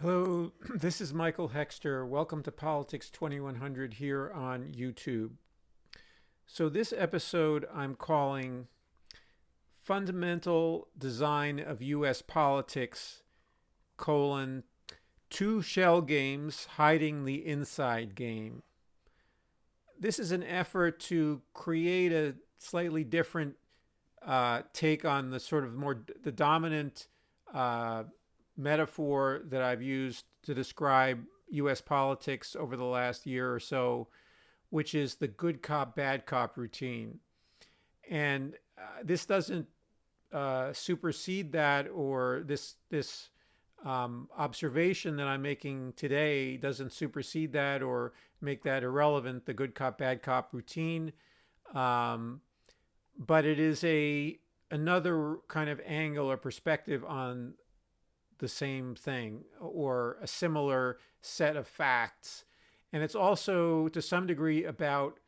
Hello, this is Michael Hexter. Welcome to Politics 2100 here on YouTube. So, this episode I'm calling Fundamental Design of U.S. Politics, colon, two shell games hiding the inside game. This is an effort to create a slightly different take on the sort of more the dominant uh, metaphor that I've used to describe U.S. politics over the last year or so, which is the good cop, bad cop routine. And this doesn't supersede that, or this observation that I'm making today doesn't supersede that or make that irrelevant. The good cop, bad cop routine. Um, but it is a another kind of angle or perspective on the same thing or a similar set of facts. And it's also to some degree about,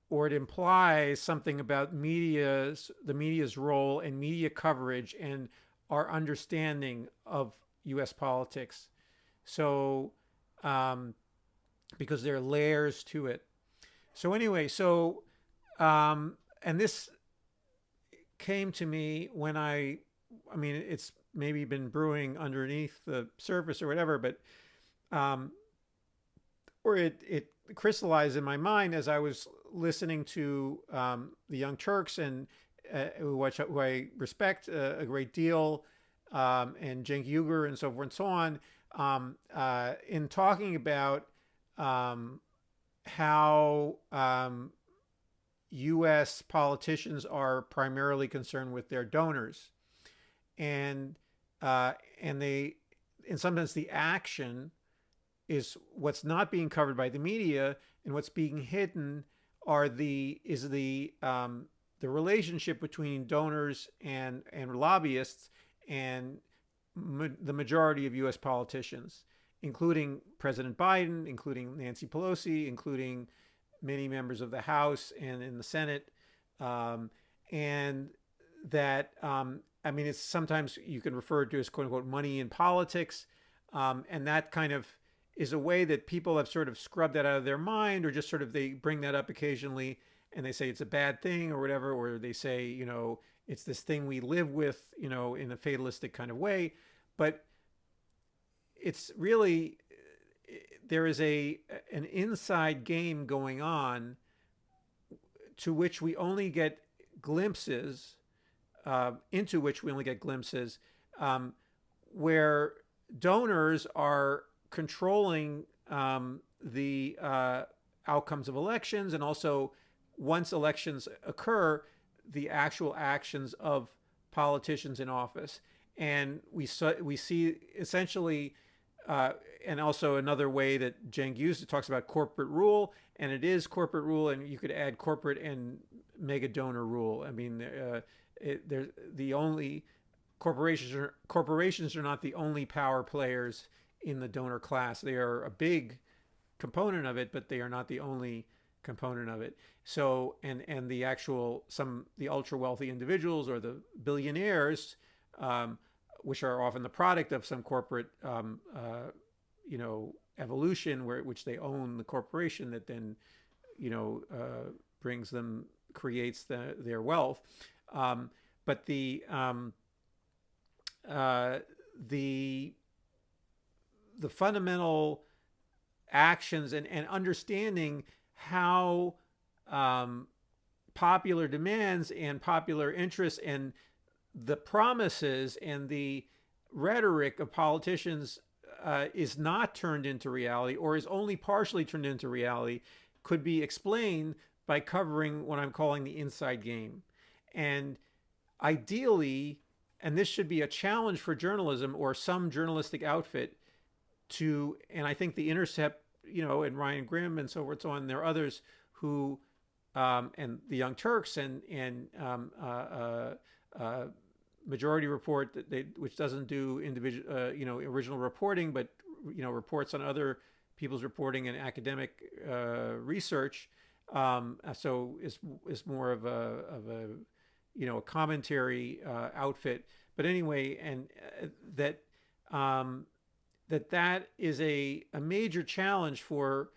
or it implies something about the media's role and media coverage and our understanding of U.S. politics. So, um, because there are layers to it. So anyway, and this came to me when I mean, it's maybe been brewing underneath the surface or whatever, but um, or it crystallized in my mind as I was listening to the Young Turks and who I respect a great deal, and Cenk Uygur and so forth and so on, in talking about how U.S. politicians are primarily concerned with their donors, and and they, in some sense, the action is what's not being covered by the media, and what's being hidden are the relationship between donors and lobbyists and the majority of U.S. politicians, including President Biden, including Nancy Pelosi, including many members of the House and in the Senate, um, and that I mean, it's sometimes you can refer to as "quote unquote" money in politics, and that kind of is a way that people have sort of scrubbed that out of their mind, or just sort of they bring that up occasionally and they say it's a bad thing or whatever, or they say, it's this thing we live with, in a fatalistic kind of way. But it's really, there is an inside game going on to which we only get glimpses, into which we only get glimpses, um, where donors are controlling the outcomes of elections, and also, once elections occur, the actual actions of politicians in office. And we see essentially, and also another way that Cenk used, it talks about corporate rule, and it is corporate rule, and you could add corporate and mega donor rule. I mean, they're the only corporations are not the only power players in the donor class. They are a big component of it, but they are not the only component of it. So, and the actual the ultra wealthy individuals or the billionaires, which are often the product of some corporate, evolution, which they own the corporation that then, brings them, creates their wealth. But uh, the the fundamental actions and understanding how popular demands and popular interests and the promises and the rhetoric of politicians is not turned into reality, or is only partially turned into reality, could be explained by covering what I'm calling the inside game. And ideally, and this should be a challenge for journalism or some journalistic outfit and I think The Intercept, and Ryan Grimm and so forth, so on, there are others who, and the Young Turks and Majority Report, which doesn't do individual, original reporting, but reports on other people's reporting and academic research. So is more of a commentary outfit. But anyway, and that that is a major challenge for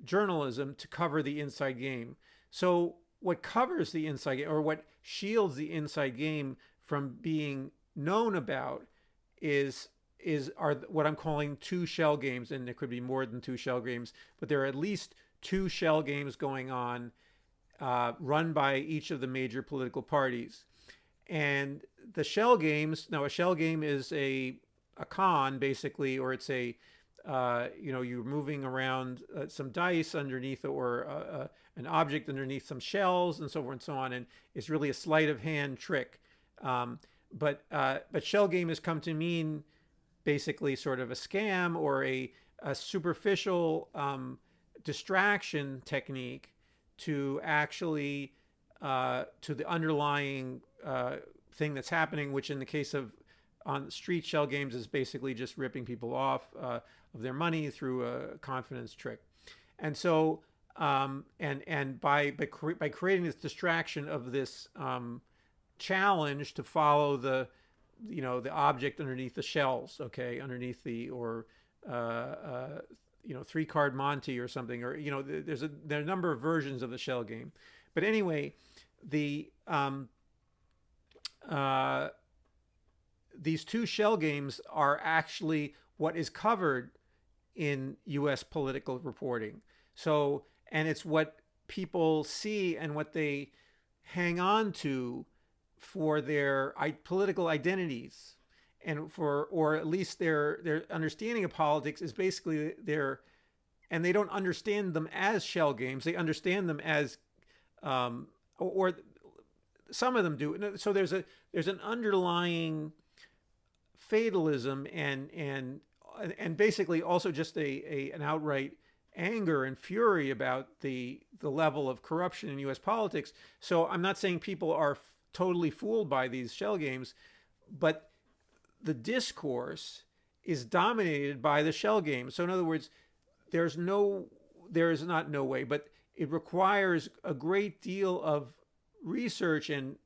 journalism to cover the inside game. So what covers the inside game, or what shields the inside game from being known about, are what I'm calling two shell games, and there could be more than two shell games, but there are at least two shell games going on, run by each of the major political parties. And the shell games, now a shell game is a con basically, or it's a you're moving around some dice underneath, or an object underneath some shells, and so forth and so on, and it's really a sleight of hand trick. But shell game has come to mean basically sort of a scam, or a superficial distraction technique to actually to the underlying thing that's happening, which in the case of on street shell games is basically just ripping people off of their money through a confidence trick. And so and by creating this distraction of this challenge to follow the the object underneath the shells, okay, underneath the, or three card Monty or something, or there are a number of versions of the shell game. But anyway, the these two shell games are actually what is covered in U.S. political reporting. So, and it's what people see and what they hang on to for their political identities, and for, or at least their understanding of politics is basically and they don't understand them as shell games. They understand them as, or some of them do. So there's an underlying fatalism and basically also just an outright anger and fury about the level of corruption in U.S. politics. So I'm not saying people are totally fooled by these shell games, but the discourse is dominated by the shell game. So in other words, there is not no way, but it requires a great deal of research and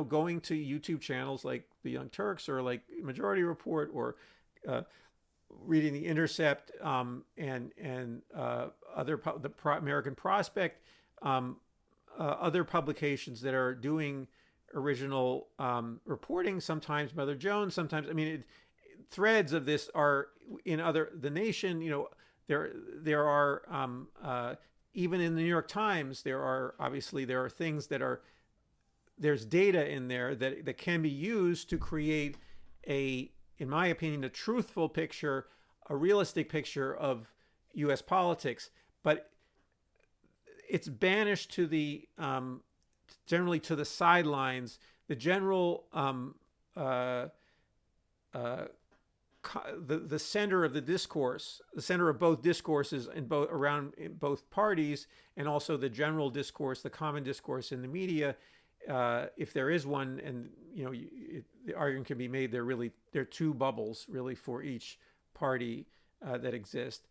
going to YouTube channels like the Young Turks, or like Majority Report, or reading The Intercept, and other American Prospect, other publications that are doing original reporting, sometimes Mother Jones, sometimes, threads of this are in The Nation. There are even in the New York Times, there are things there's data in there that can be used to create in my opinion, a truthful picture, a realistic picture of U.S. politics. But it's banished to generally to the sidelines. The general the center of the discourse, the center of both discourses in both parties, and also the general discourse, the common discourse in the media, if there is one, and the argument can be made there are two bubbles really for each party that exist,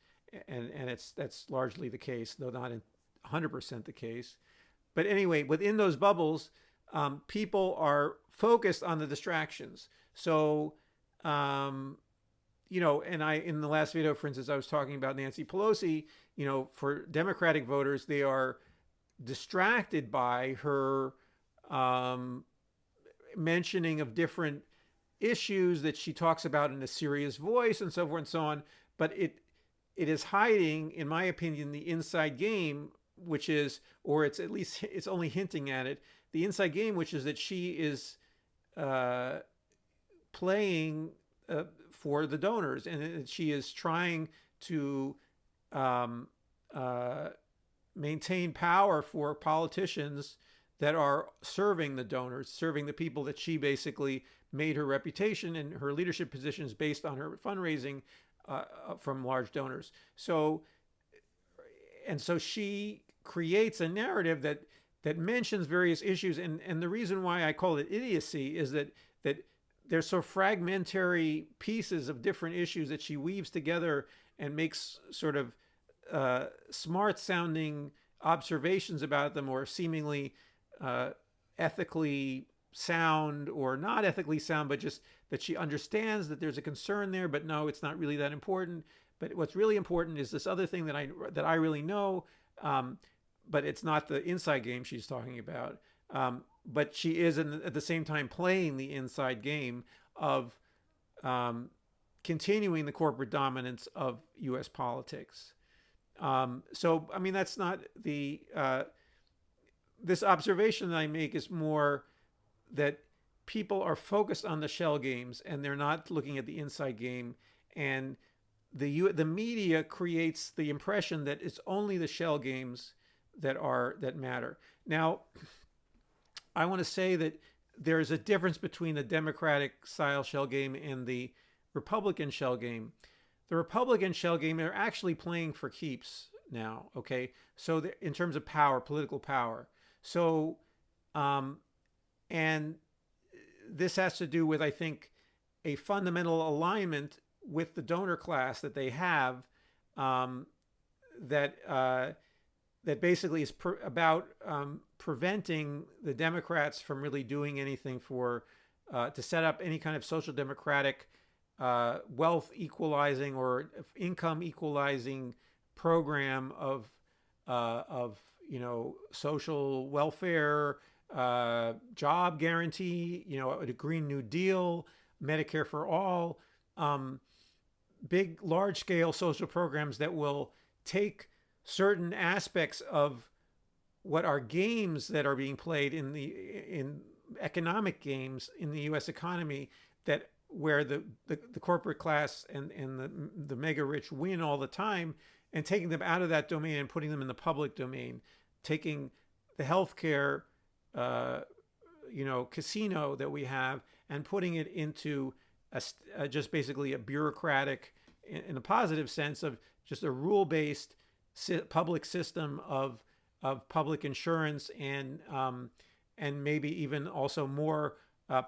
and that's largely the case, though not 100% the case. But anyway, within those bubbles, people are focused on the distractions. So and in the last video, for instance, I was talking about Nancy Pelosi. For Democratic voters, they are distracted by her mentioning of different issues that she talks about in a serious voice, and so forth and so on. But it is hiding, in my opinion, the inside game, which is, or it's only hinting at it, the inside game, which is that she is playing for the donors, and she is trying to maintain power for politicians that are serving the donors, serving the people that she basically made her reputation and her leadership positions based on her fundraising from large donors. So she creates a narrative that mentions various issues, and the reason why I call it idiocy is that there's so fragmentary pieces of different issues that she weaves together and makes sort of smart sounding observations about them, or seemingly ethically sound or not ethically sound, but just that she understands that there's a concern there, but no, it's not really that important. But what's really important is this other thing that I really know, but it's not the inside game she's talking about. But she is at the same time playing the inside game of continuing the corporate dominance of U.S. politics. So, I mean, that's not the this observation that I make is more that people are focused on the shell games and they're not looking at the inside game. And the media creates the impression that it's only the shell games that matter. Now, I want to say that there's a difference between the Democratic style shell game and the Republican shell game. The Republican shell game, they're actually playing for keeps now. Okay, so in terms of power, political power. So, and this has to do with, I think, a fundamental alignment with the donor class that they have, that basically is about preventing the Democrats from really doing anything to set up any kind of social democratic wealth equalizing or income equalizing program of social welfare, job guarantee, a Green New Deal, Medicare for all, big, large-scale social programs that will take certain aspects of what are games that are being played in economic games in the U.S. economy, that where the corporate class and the mega rich win all the time, and taking them out of that domain and putting them in the public domain, taking the healthcare casino that we have and putting it into just basically a bureaucratic, in a positive sense, of just a rule-based public system of public insurance and maybe even also more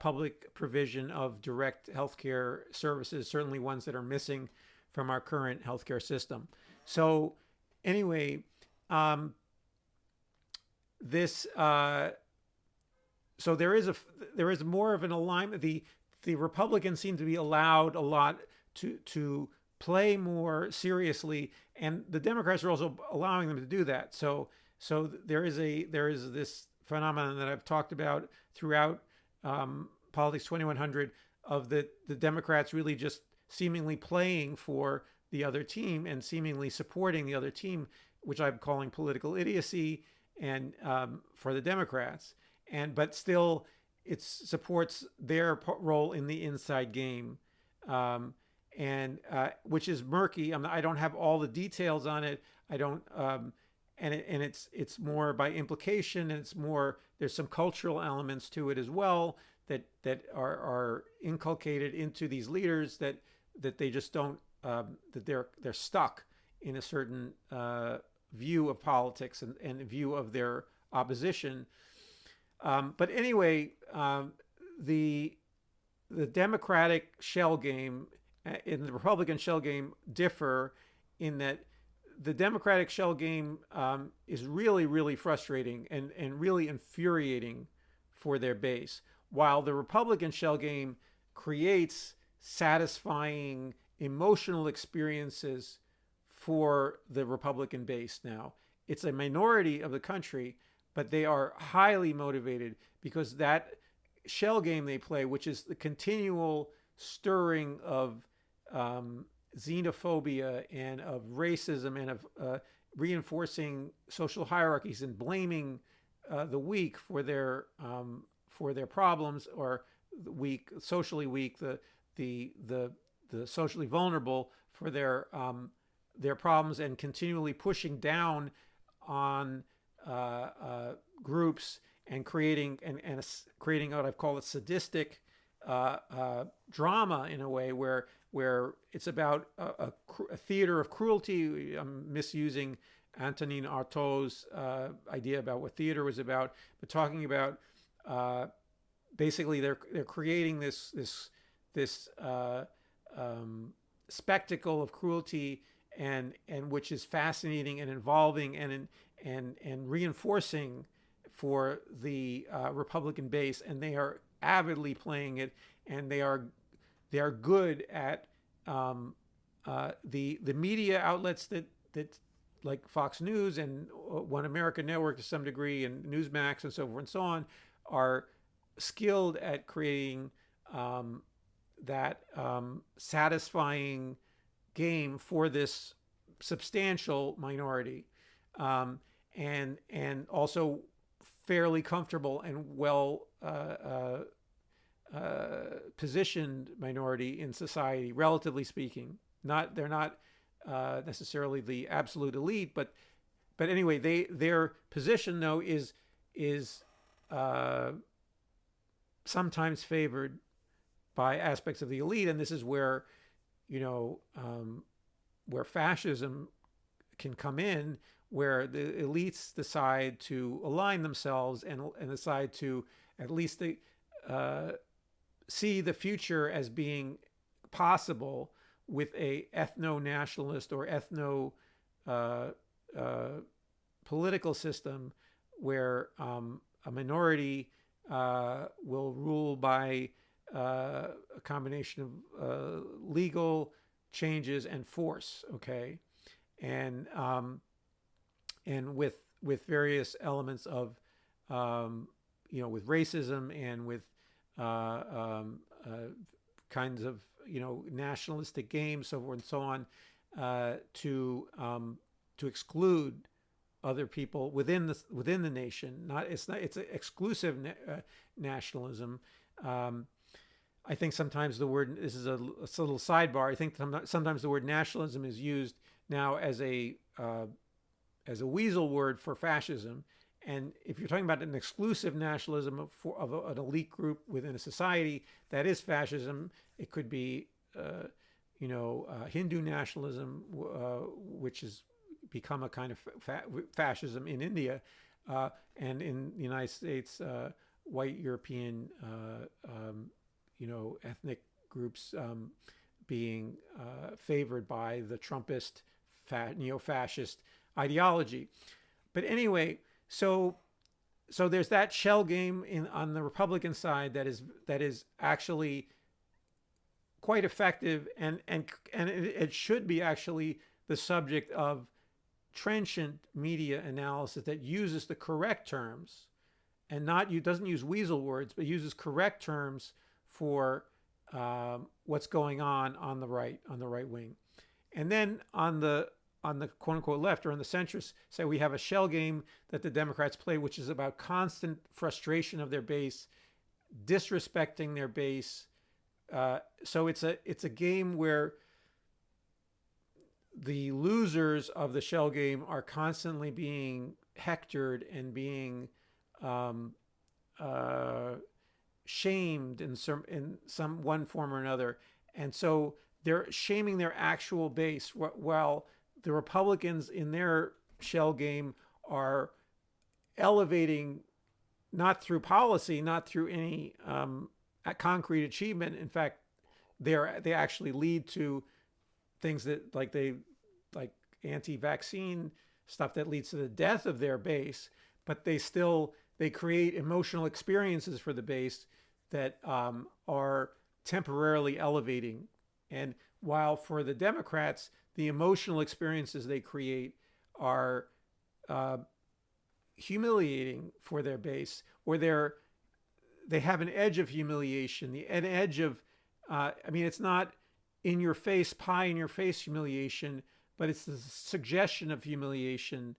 public provision of direct healthcare services, certainly ones that are missing from our current healthcare system. So anyway, so there is more of an alignment. The Republicans seem to be allowed a lot to play more seriously, and the Democrats are also allowing them to do that. So there is this phenomenon that I've talked about throughout Politics 2100 of the Democrats really just seemingly playing for the other team and seemingly supporting the other team, which I'm calling political idiocy, and for the Democrats. But still, it supports their role in the inside game, which is murky. I don't have all the details on it. I don't, it's more by implication, and there's some cultural elements to it as well that are inculcated into these leaders that they just don't, that they're stuck in a certain view of politics and view of their opposition. But anyway, the Democratic shell game and the Republican shell game differ in that the Democratic shell game is really, really frustrating and really infuriating for their base, while the Republican shell game creates satisfying emotional experiences for the Republican base. Now, it's a minority of the country, but they are highly motivated because that shell game they play, which is the continual stirring of xenophobia and of racism and of reinforcing social hierarchies and blaming the weak for their problems, or the weak, socially weak, the socially vulnerable for their problems, and continually pushing down on groups and creating what I've called a sadistic drama in a way where it's about a theater of cruelty. I'm misusing Antonin Artaud's idea about what theater was about, but talking about basically they're creating this spectacle of cruelty and which is fascinating and involving and reinforcing for the Republican base, and they are avidly playing it, and they are good at the media outlets that like Fox News and One America Network to some degree, and Newsmax and so forth and so on, are skilled at creating that satisfying game for this substantial minority, and also fairly comfortable and well positioned minority in society, relatively speaking. They're not necessarily the absolute elite, but anyway, their position though is sometimes favored by aspects of the elite, and this is where where fascism can come in, where the elites decide to align themselves and decide to at least see the future as being possible with a ethno-nationalist or ethno political system where a minority will rule by a combination of legal changes and force, okay, and with various elements of with racism and with kinds of nationalistic games, so forth and so on, to exclude other people within the nation. It's an exclusive nationalism. I think sometimes the word, this is a little sidebar, I think sometimes the word nationalism is used now as a weasel word for fascism. And if you're talking about an exclusive nationalism of an elite group within a society, that is fascism. It could be, Hindu nationalism, which has become a kind of fascism in India, and in the United States, white European, ethnic groups being favored by the Trumpist neo-fascist ideology. But anyway, so there's that shell game on the Republican side that is actually quite effective, and it should be actually the subject of trenchant media analysis that uses the correct terms and doesn't use weasel words, but uses correct terms for what's going on the right wing. And then on the quote unquote left, or on the centrists, say we have a shell game that the Democrats play, which is about constant frustration of their base, disrespecting their base. So it's a game where the losers of the shell game are constantly being hectored and being shamed in some one form or another, and so they're shaming their actual base, while the Republicans in their shell game are elevating, not through policy, not through any concrete achievement. In fact, they actually lead to things that like anti-vaccine stuff that leads to the death of their base, but they create emotional experiences for the base that are temporarily elevating. And while for the Democrats, the emotional experiences they create are humiliating for their base, or they have an edge of humiliation, an edge of, it's not pie in your face humiliation, but it's the suggestion of humiliation,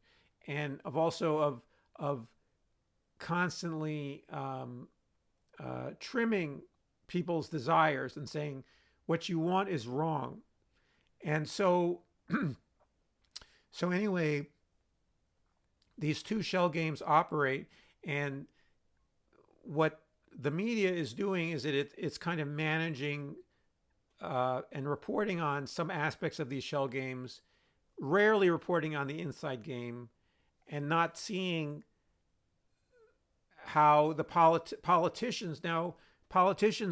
and of constantly trimming people's desires and saying what you want is wrong. And so anyway, these two shell games operate, and what the media is doing is that it's kind of managing and reporting on some aspects of these shell games, rarely reporting on the inside game, and not seeing how the politicians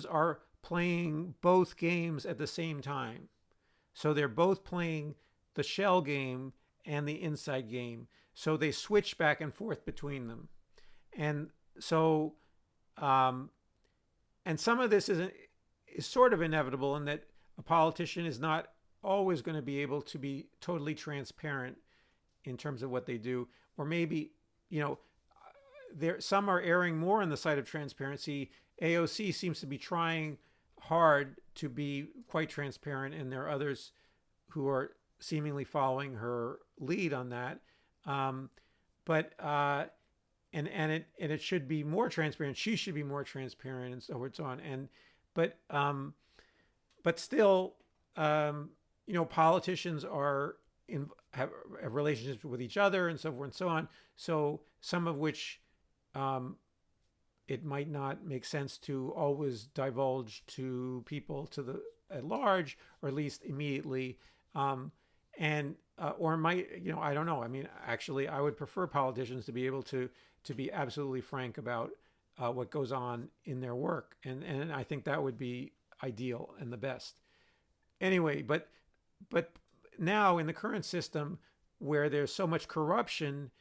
are playing both games at the same time. So they're both playing the shell game and the inside game. So they switch back and forth between them. And so, um, and some of this is sort of inevitable in that a politician is not always going to be able to be totally transparent in terms of what they do, or maybe, you know, there some are erring more on the side of transparency. AOC seems to be trying hard to be quite transparent, and there are others who are seemingly following her lead on that. Um, but and it should be more transparent. She should be more transparent, and so forth and so on. And but but still, politicians are have relationships with each other and so forth and so on. So some of which it might not make sense to always divulge to people to the at large, or at least immediately. And or might, I don't know. I mean, actually, I would prefer politicians to be able to be absolutely frank about what goes on in their work, and I think that would be ideal and the best. Anyway, but now in the current system where there's so much corruption,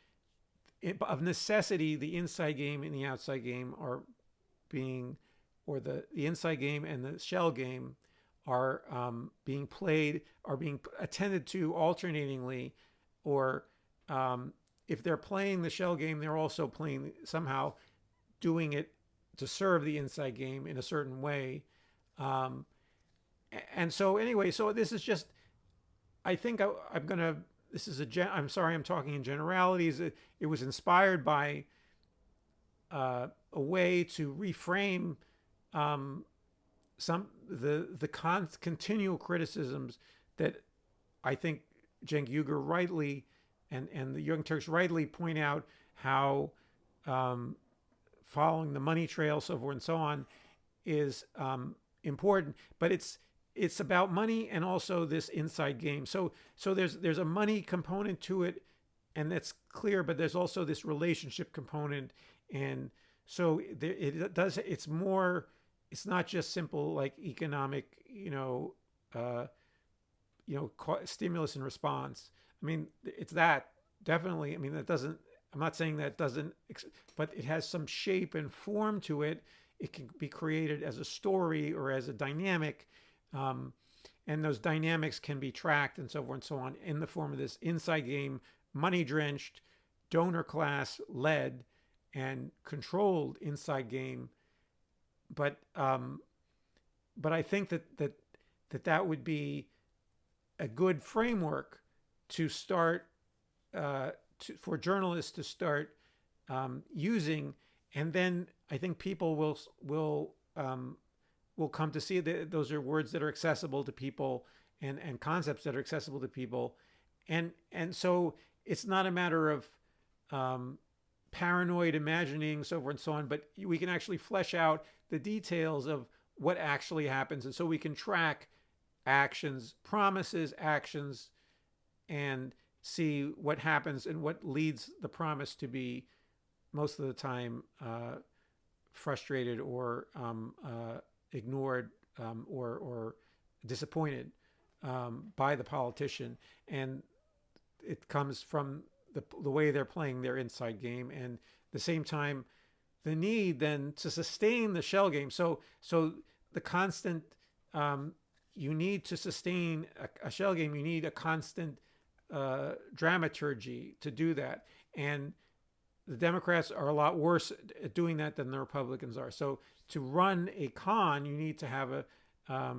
of necessity, the inside game and the outside game are being, or the inside game and the shell game are being played, are being attended to alternatingly, or if they're playing the shell game, they're also playing somehow doing it to serve the inside game in a certain way. Um, and so anyway, so this is just, I think I'm gonna. This is I'm sorry, I'm talking in generalities. It was inspired by a way to reframe some the continual criticisms that I think Cenk Uygur rightly and the Young Turks rightly point out how following the money trail, so forth and so on, is important. But it's about money and also this inside game. So there's a money component to it, and that's clear. But there's also this relationship component, and so it does. It's more. It's not just simple like economic, stimulus and response. I mean, it's that definitely. I mean, that doesn't. I'm not saying that doesn't, but it has some shape and form to it. It can be created as a story or as a dynamic. And those dynamics can be tracked and so forth and so on in the form of this inside game, money drenched, donor class led, and controlled inside game. But I think that would be a good framework to start for journalists to start using, and then I think people will come to see that those are words that are accessible to people, and concepts that are accessible to people, and so it's not a matter of paranoid imagining, so forth and so on, but we can actually flesh out the details of what actually happens, and so we can track actions, promises, actions, and see what happens and what leads the promise to be most of the time frustrated or ignored or disappointed by the politician. And it comes from the way they're playing their inside game, and at the same time the need then to sustain the shell game. So the constant, you need to sustain a shell game, you need a constant dramaturgy to do that, and the Democrats are a lot worse at doing that than the Republicans are. So to run a con, you need to have a, I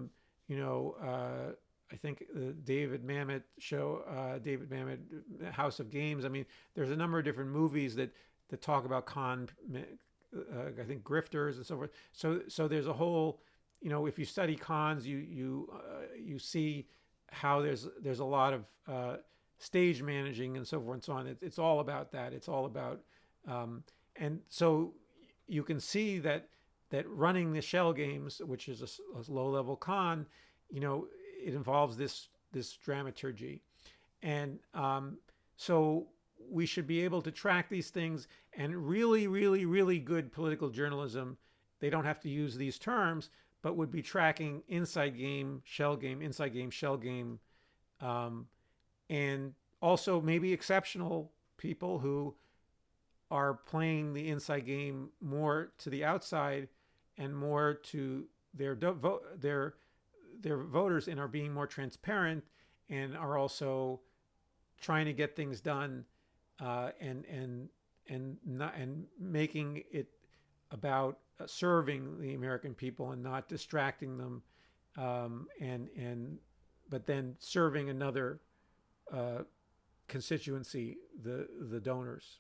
think the David Mamet show, David Mamet, House of Games. I mean, there's a number of different movies that talk about con, I think grifters and so forth. So there's a whole, if you study cons, you see how there's a lot of stage managing and so forth and so on. It's all about that. It's all about, and so you can see that running the shell games, which is a low level con, it involves this dramaturgy, and so we should be able to track these things. And really, really, really good political journalism, they don't have to use these terms, but would be tracking inside game, shell game, inside game, shell game, and also maybe exceptional people who are playing the inside game more to the outside and more to their their voters, and are being more transparent, and are also trying to get things done, and making it about serving the American people and not distracting them, and but then serving another constituency, the donors.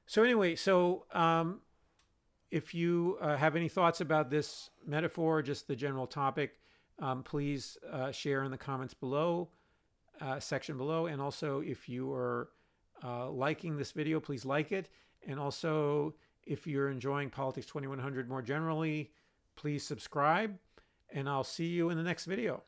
So anyway, if you have any thoughts about this metaphor, just the general topic, please share in the comments below, section below. And also, if you are liking this video, please like it. And also, if you're enjoying Politics 2100 more generally, please subscribe. And I'll see you in the next video.